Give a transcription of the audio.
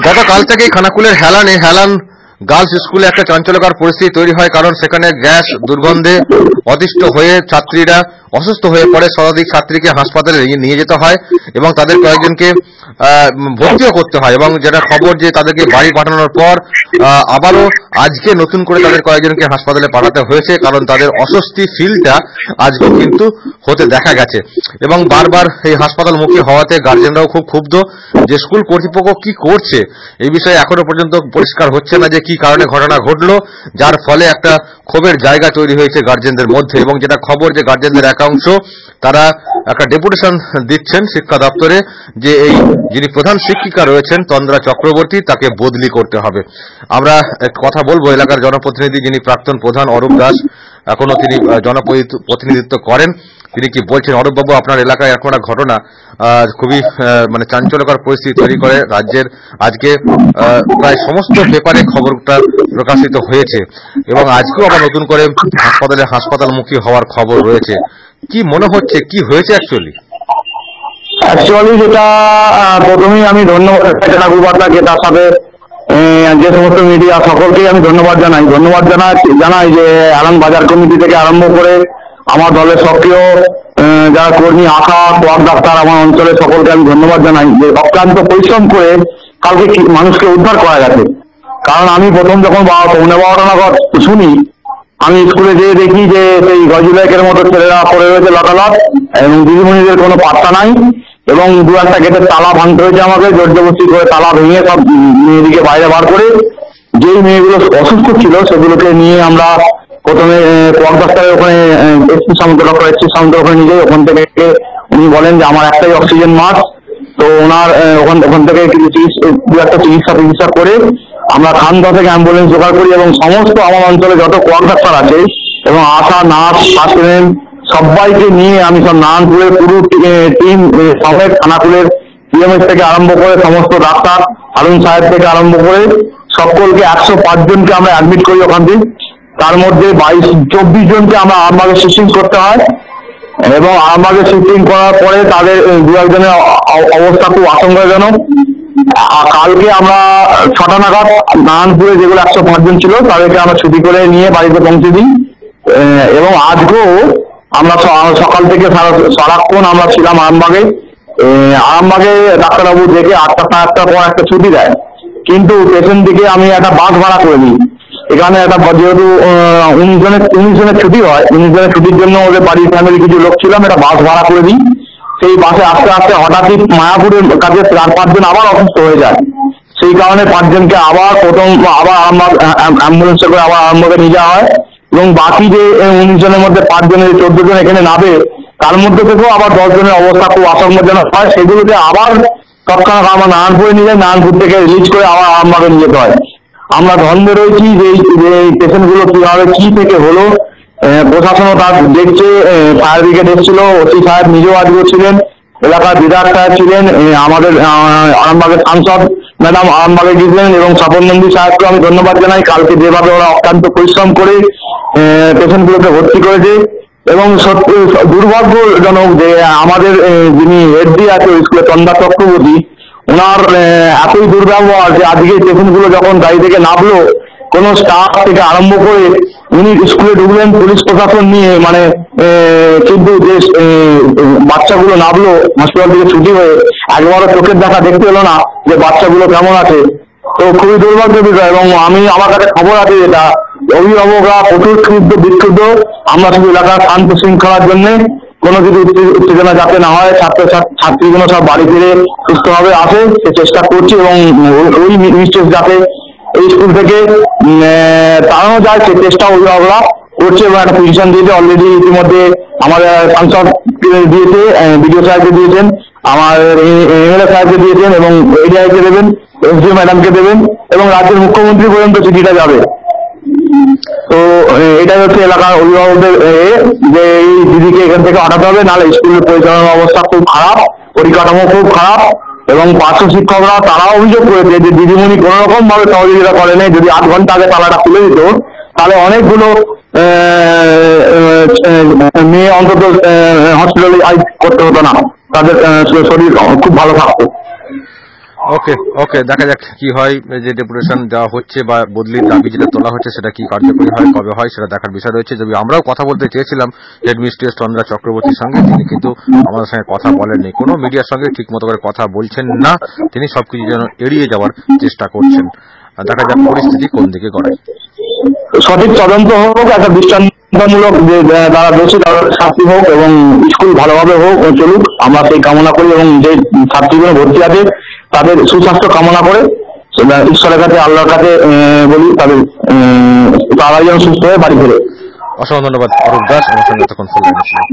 গতকাল থেকেই খানাকুলের হেলান গার্লস স্কুলে একটা চাঞ্চল্যকর পরিস্থিতি তৈরি হয়, কারণ সেখানে গ্যাস দুর্গন্ধে অতিষ্ঠ হয়ে ছাত্রীরা অসুস্থ হয়ে পড়ে। শতাধিক ছাত্রীকে হাসপাতালে নিয়ে যেতে হয় এবং তাদের কয়েকজনকে ভর্তিও করতে হয়, এবং যেটা খবর যে তাদেরকে বাড়ি পাঠানোর পর আবারও আজকে নতুন করে তাদের কয়েকজনকে হাসপাতালে পাঠাতে হয়েছে, কারণ তাদের অস্বস্তি ফিলটা আজকেও কিন্তু হতে দেখা গেছে। এবং বারবার এই হাসপাতালমুখী হওয়াতে গার্জেনরাও খুব ক্ষুব্ধ যে স্কুল কর্তৃপক্ষ কি করছে এই বিষয়ে এখনো পর্যন্ত পরিষ্কার হচ্ছে না যে কি কারণে ঘটনা ঘটলো, যার ফলে একটা ক্ষোভের জায়গা তৈরি হয়েছে গার্জেনদের মধ্যে। এবং যেটা খবর যে গার্জেনদের একাংশ তারা একটা ডেপুটেশন দিচ্ছেন শিক্ষা দপ্তরে যে এই যিনি প্রধান শিক্ষিকা রয়েছেন তন্দ্রা চক্রবর্তী, তাকে বদলি করতে হবে। আমরা কথা বলবো এলাকার জনপ্রতিনিধি যিনি প্রাক্তন প্রধান অরূপ দাস, এখনো তিনি জনপ্রতিনিধিত্ব করেন, তিনি কি বলছেন। অরূপ বাবু, আপনার এলাকায় এখন একটা ঘটনা খুবই চাঞ্চল্যকর পরিস্থিতি তৈরি করে রাজ্যের। আজকে প্রায় সমস্ত পেপারে খবরটা প্রকাশিত হয়েছে এবং আজকেও আবার নতুন করে হাসপাতালমুখী হওয়ার খবর রয়েছে। কি মনে হচ্ছে, কি হয়েছে অ্যাকচুয়ালি? যেটা প্রথমেই আমি ধন্যবাদ ঠাকুরবার্তাকে, তার সাথে যে সমস্ত মিডিয়া সকলকেই আমি ধন্যবাদ জানাই যে আলান বাজার কমিটি থেকে আরম্ভ করে আমার দলের সক্রিয় যারা কর্মী, আশা, ওয়ার্ড ডাক্তার, আমার অঞ্চলের সকলকে আমি ধন্যবাদ জানাই যে অক্লান্ত পরিশ্রম করে কালকে মানুষকে উদ্ধার করা গেছে। কারণ আমি প্রথম যখন 12:15 নাগাদ শুনি, আমি স্কুলে যেয়ে দেখি যে সেই গজুলেকের মতো ছেলেরা পড়ে রয়েছে লটালট, এবং দিদিমণিদের কোনো পাত্তা নাই, এবং দু একটা গেটের তালা ভাঙতে হয়েছে আমাকে, জোরজবস্তি করে তালা ভেঙে সব মেয়েদিকে বাইরে বার করে। যেই মেয়েগুলো অসুস্থ ছিল সেগুলোকে নিয়ে আমরা প্রথমে পর্দাস্তারের ওখানে এসপি সামন্ত ওখানে নিয়ে যাই। ওখান থেকে উনি বলেন যে আমার একটাই অক্সিজেন মাস্ক, তো ওনার ওখান থেকে দু একটা চিকিৎসা করে আমরা খানদা থেকে অ্যাম্বুলেন্স জোগাড় করি, এবং সমস্ত আমার অঞ্চলে যত কোয়ার্ক ডাক্তার আছে এবং আশা, নার্স, ফার্স্ট সবাইকে নিয়ে আমি সব নারায়ণপুরের পুরো টিম সমেত খানাকুলের পিএমএস থেকে আরম্ভ করে সমস্ত ডাক্তার, হারুন সাহেব থেকে আরম্ভ করে সকলকে 105 জনকে আমরা অ্যাডমিট করি ওখান থেকে। তার মধ্যে 24 জনকে আমরা আরামবাগে শিফটিং করতে হয়, এবং আরামবাগে শিফটিং করার পরে তাদের দু একজনের অবস্থা খুব আশঙ্কাজনক। কালকে আমরা 6টা নাগাদ নারায়ণপুরে যেগুলো 105 জন ছিল তাদেরকে আমরা ছুটি করে নিয়ে বাড়িতে পৌঁছে দিই। এবং আজকেও আমরা সকাল থেকে সারাক্ষণ আমরা ছিলাম আরামবাগে। ডাক্তারবাবু দেখে 8টা সাড়ে 8টার পর একটা ছুটি দেয়, কিন্তু পেছন দিকে আমি একটা বাস ভাড়া করে নিই। এখানে একটা যেহেতু 19 জনের ছুটি হয়, 19 জনের ছুটির জন্য ওদের বাড়ির ফ্যামিলি কিছু লোক ছিলাম, একটা বাস ভাড়া করে দিই। সেই বাসে আস্তে আস্তে হঠাৎই মায়াপুরের কাছে 4-5 জন আবার অসুস্থ হয়ে যায়। সেই কারণে 5 জনকে আবার অ্যাম্বুলেন্সে করে আবার আরামবাগে নিয়ে যাওয়া হয়, এবং বাকি যে 19 জনের মধ্যে 5 জনের 14 জন এখানে নামে, তার মধ্যে থেকেও আবার 10 জনের অবস্থা খুব আশঙ্কাজনক হয়। সেগুলোকে আবার তৎক্ষণাৎ আমরা নারায়ণপুরে নিয়ে যাই, নারায়ণপুর থেকে রিলিজ করে আবার আরামবাগে নিয়ে যেতে হয়। আমরা ধন্দে রয়েছি যে এই পেশেন্টগুলো কিভাবে কি থেকে হলো। প্রশাসনও তার দেখছে, ফায়ার ব্রিগেড এসেছিল, ওসি সাহেব নিজেও আজকে ছিলেন, এলাকার বিধায়ক সাহেব ছিলেন, আমাদের আরামবাগের সাংসদ ম্যাডাম আরামবাগে গিয়েছিলেন, এবং স্বপন নন্দী সাহেবকে আমি ধন্যবাদ জানাই কালকে যেভাবে ওরা অত্যন্ত পরিশ্রম করে পেশেন্টগুলোকে ভর্তি করেছে। এবং সত্যি দুর্ভাগ্যজনক যে আমাদের যিনি হেডডি আছে স্কুলে তন্দ্রা চক্রবর্তী, ওনার এতই দুর্ব্যবহার যে আজকে পেশেন্টগুলো যখন গাড়ি থেকে নামলো, কোনো স্টাফ থেকে আরম্ভ করে উনি স্কুলে ঢুকলেন পুলিশ প্রশাসন নিয়ে, কিন্তু যে বাচ্চাগুলো নামলো হসপিটাল থেকে ছুটি হয়ে, একবারও চোখের দেখা দেখতে এলো না যে বাচ্চাগুলো কেমন আছে। তো খুবই দুর্ভাগ্যের বিষয়। এবং আমার কাছে খবর আছে যেটা অভিভাবকরা প্রচুর বিক্ষুব্ধ। আমরা শুধু এলাকার শান্ত শৃঙ্খলার জন্য কোনো কিছু উত্তেজনা যাতে না হয়, ছাত্রীগুলো সব বাড়ি ফিরে সুস্থভাবে আসে সে চেষ্টা করছি, এবং ওই নিশ্চয় যাতে এই স্কুল থেকে তাড়ানো যায় সে চেষ্টা অভিভাবকরা করছে, এবং একটা পিটিশন দিয়েছে অলরেডি ইতিমধ্যে আমাদের সাংসদ দিয়েছে, বিডিও সাহেবকে দিয়েছেন, আমার এমএলএ সাহেবকে দিয়েছেন, এবং এডিআইকে দেবেন, এসডিও ম্যাডামকে দেবেন, এবং রাজ্যের মুখ্যমন্ত্রী পর্যন্ত চিঠিটা যাবে। তো এটাই হচ্ছে এলাকার অভিভাবকদের যে এই দিদিকে এখান থেকে হটাতে হবে, নাহলে স্কুলের পরিচালনার অবস্থা খুব খারাপ, পরিকাঠামো খুব খারাপ। এবং পার্শ্ব শিক্ষকরা তারাও অভিযোগ করেছে যে দিদিমণি কোনো রকম ভাবে সহযোগিতা করেনি। যদি 8 ঘন্টা আগে তালাটা খুলে দিত তাহলে অনেকগুলো মেয়ে অন্তত হসপিটালাইজ করতে হতো না, তাদের শরীর খুব ভালো থাকতো। ওকে ওকে, দেখা যাক কি হয়। যে ডেপুটেশন দেওয়া হচ্ছে বা বদলির দাবি যেটা তোলা হচ্ছে সেটা কি কার্যকরী হয়, কবে হয় সেটা দেখার বিষয় রয়েছে। যদি আমরাও কথা বলতে চেয়েছিলাম হেডমিস্ট্রেস চন্দ্রা চক্রবর্তীর সঙ্গে, তিনি কিন্তু আমাদের সঙ্গে কথা বলেননি, কোনো মিডিয়ার সঙ্গে ঠিক মতো করে কথা বলছেন না, তিনি সবকিছু যেন এড়িয়ে যাওয়ার চেষ্টা করছেন। দেখা যাক পরিস্থিতি কোন দিকে গড়ায়। সঠিক তদন্ত হোক, একটা দৃষ্টান্তমূলক যে যারা দোষী তাদের শাস্তি হোক এবং স্কুল ভালোভাবে হোক ও চলুক, আমরা সেই কামনা করি। এবং যে ছাত্রীগুলো ভর্তি আছে তাদের সুস্বাস্থ্য কামনা করে ঈশ্বরের কাছে, আল্লাহর কাছে বলি তারা যেন সুস্থ হয়ে বাড়ি ফেরে। অসংখ্য ধন্যবাদ অরূপ দাস, আমার সঙ্গে এতক্ষণ ফোন লাইনে ছিলেন।